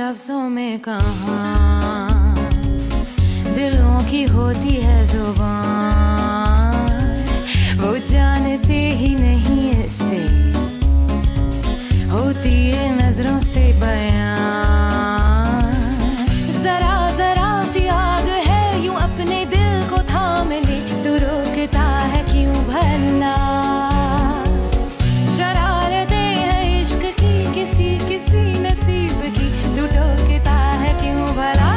लफ्जों में कहाँ दिलों की होती है जुबान, वो जानते ही नहीं इससे होती है नजरों से बयान। जरा जरा सी आग है यूं अपने दिल को थाम ले, तू रोकता है क्यों भला? शरारतें हैं इश्क की किसी किसी नसीब की, तू टोकता है क्यों भला?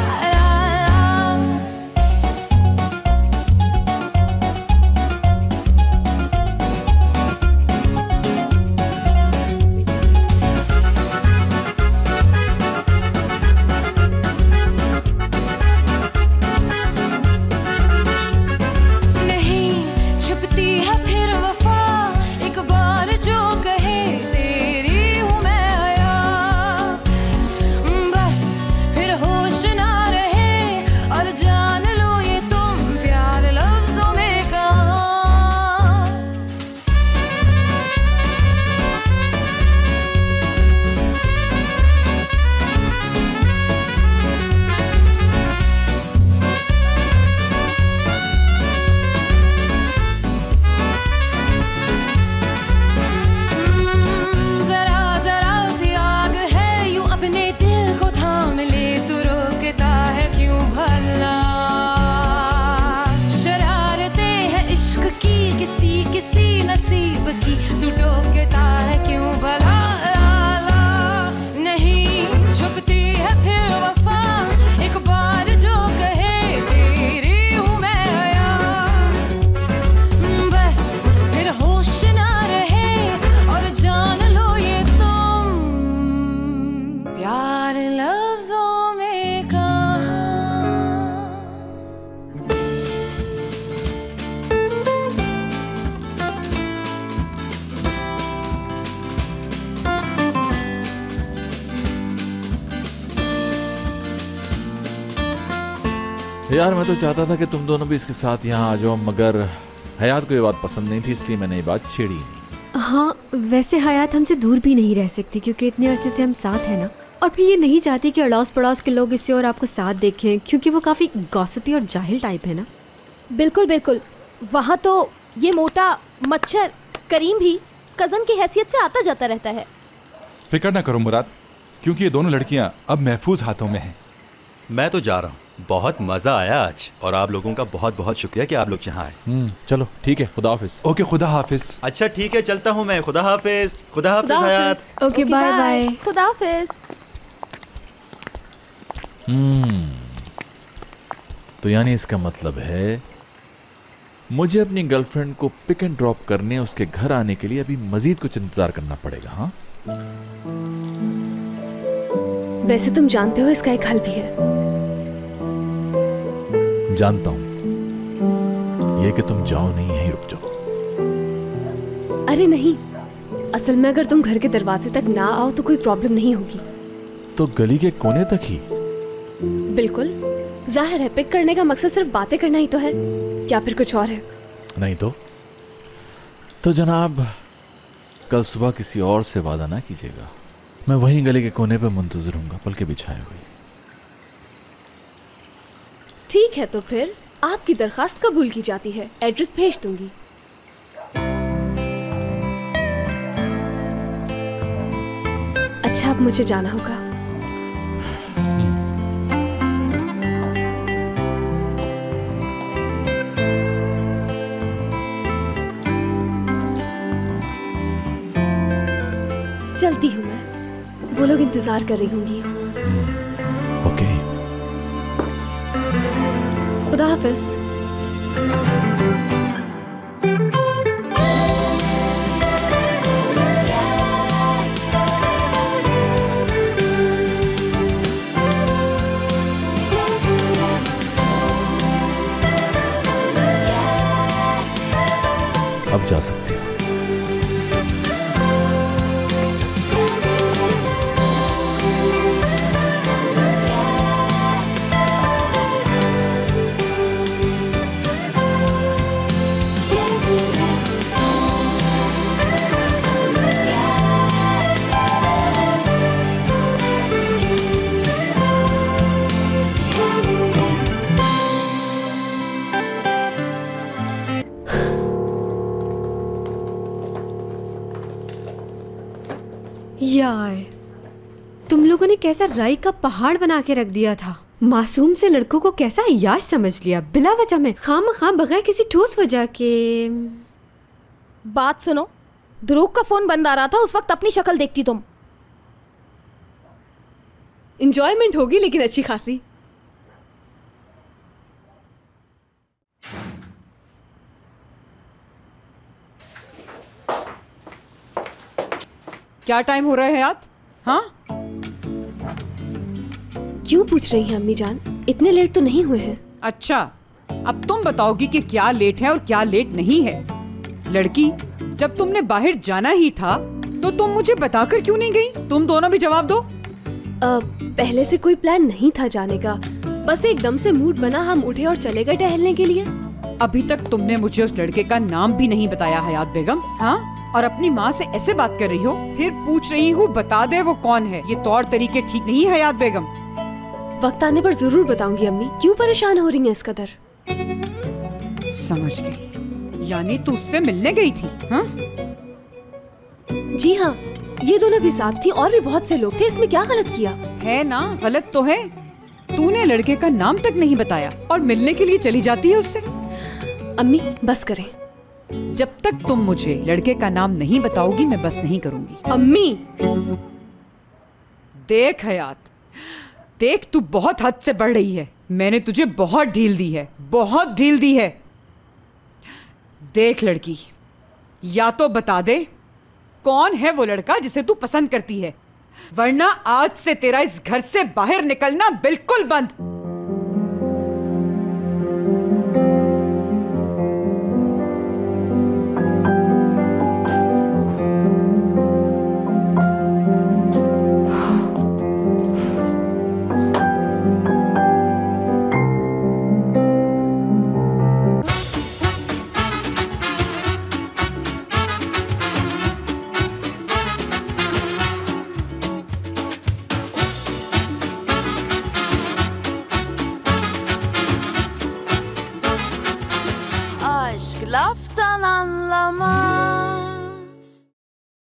यार मैं तो चाहता था कि तुम दोनों भी इसके साथ यहाँ आ जाओ, मगर हयात को ये बात पसंद नहीं थी, इसलिए मैंने ये बात छेड़ी नहीं। हाँ, वैसे हयात हमसे दूर भी नहीं रह सकती क्योंकि इतने अर्से से हम साथ हैं ना। और फिर ये नहीं चाहती कि अड़ोस पड़ोस के लोग इससे और आपको साथ देखें, क्योंकि वो काफ़ी गॉसिपी और जाहिल टाइप है ना। बिल्कुल बिल्कुल, वहाँ तो ये मोटा मच्छर करीम भी कज़न की हैसियत से आता जाता रहता है। फिक्र ना करो मुराद, क्योंकि ये दोनों लड़कियाँ अब महफूज हाथों में हैं। मैं तो जा रहा हूँ, बहुत मजा आया आज, और आप लोगों का बहुत बहुत शुक्रिया कि आप लोग यहाँ आए। चलो ठीक है, खुदा हाफिज। ओके, खुदा हाफिज। अच्छा ठीक है, चलता हूँ मैं। खुदा हाफिज। खुदा हाफिज हयात। Okay, bye bye. खुदा हाफिज। तो यानी इसका मतलब है मुझे अपनी गर्लफ्रेंड को पिक एंड ड्रॉप करने उसके घर आने के लिए अभी मजीद कुछ इंतजार करना पड़ेगा। हाँ, वैसे तुम जानते हो इसका एक हल भी है। जानता हूं, ये कि तुम जाओ नहीं, यहीं रुक जाओ। अरे नहीं, असल में अगर तुम घर के दरवाजे तक ना आओ तो कोई प्रॉब्लम नहीं होगी। तो गली के कोने तक ही? बिल्कुल, जाहिर है पिक करने का मकसद सिर्फ बातें करना ही तो है, क्या फिर कुछ और है? नहीं तो जनाब, कल सुबह किसी और से वादा ना कीजिएगा। मैं वहीं गली के कोने पे मुंतजर हूँगा, पलके बिछाए हुए। ठीक है, तो फिर आपकी दरखास्त कबूल की जाती है, एड्रेस भेज दूंगी। अच्छा, अब मुझे जाना होगा। चलती हूँ मैं, वो लोग इंतजार कर रही होंगी। ओके, खुदा हाफिज। अब जा सकती हो। यार तुम लोगों ने कैसा राई का पहाड़ बना के रख दिया था। मासूम से लड़कों को कैसा अय्याश समझ लिया, बिला वजह में, खामखा बगैर किसी ठोस वजह के। बात सुनो, ध्रुव का फोन बंद आ रहा था, उस वक्त अपनी शक्ल देखती तुम। इंजॉयमेंट होगी लेकिन अच्छी खासी। क्या टाइम हो रहा है हयात? हाँ, क्यों पूछ रही हैं अम्मी जान? इतने लेट तो नहीं हुए हैं। अच्छा, अब तुम बताओगी कि क्या लेट है और क्या लेट नहीं है। लड़की, जब तुमने बाहर जाना ही था तो तुम मुझे बताकर क्यों नहीं गई? तुम दोनों भी जवाब दो। पहले से कोई प्लान नहीं था जाने का, बस एकदम से मूड बना, हम उठे और चले गए टहलने के लिए। अभी तक तुमने मुझे उस लड़के का नाम भी नहीं बताया हयात बेगम। हाँ, और अपनी माँ से ऐसे बात कर रही हो, फिर पूछ रही हूँ बता दे वो कौन है। ये तौर तरीके ठीक नहीं है हयात बेगम। वक्त आने पर जरूर बताऊंगी अम्मी। क्यों परेशान हो रही हैं इस कदर? समझ गई, यानी तू उससे मिलने गई थी? हाँ जी हाँ, ये दोनों भी साथ थी और भी बहुत से लोग थे, इसमें क्या गलत किया है? ना गलत तो है, तूने लड़के का नाम तक नहीं बताया और मिलने के लिए चली जाती है उससे। अम्मी बस करें। जब तक तुम मुझे लड़के का नाम नहीं बताओगी मैं बस नहीं करूंगी। अम्मी देख हयात, देख तू बहुत हद से बढ़ रही है। मैंने तुझे बहुत ढील दी है, बहुत ढील दी है। देख लड़की, या तो बता दे कौन है वो लड़का जिसे तू पसंद करती है, वरना आज से तेरा इस घर से बाहर निकलना बिल्कुल बंद।